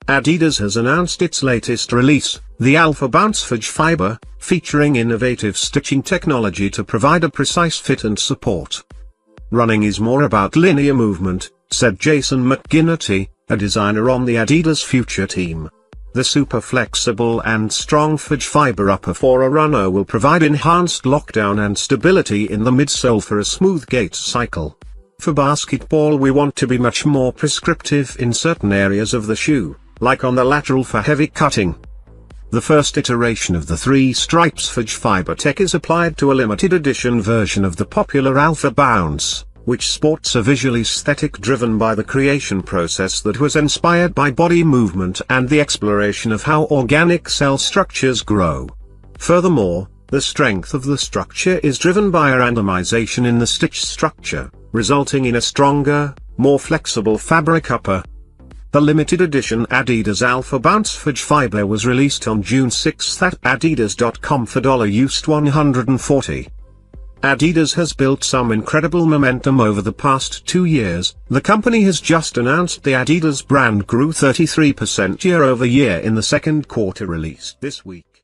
Adidas has announced its latest release, the AlphaBounce FORGEFIBER, featuring innovative stitching technology to provide a precise fit and support. "Running is more about linear movement," said Jason McGinnity, a designer on the Adidas Future team. The super flexible and strong FORGEFIBER upper for a runner will provide enhanced lockdown and stability in the midsole for a smooth gait cycle. For basketball, we want to be much more prescriptive in certain areas of the shoe, like on the lateral for heavy cutting. The first iteration of the Three Stripes FORGEFIBER tech is applied to a limited edition version of the popular AlphaBounce, which sports a visual aesthetic driven by the creation process that was inspired by body movement and the exploration of how organic cell structures grow. Furthermore, the strength of the structure is driven by a randomization in the stitch structure, resulting in a stronger, more flexible fabric upper. The limited edition Adidas AlphaBounce FORGEFIBER was released on June 6 at adidas.com for $140. Adidas has built some incredible momentum over the past 2 years. The company has just announced the Adidas brand grew 33% year-over-year in the second quarter released this week.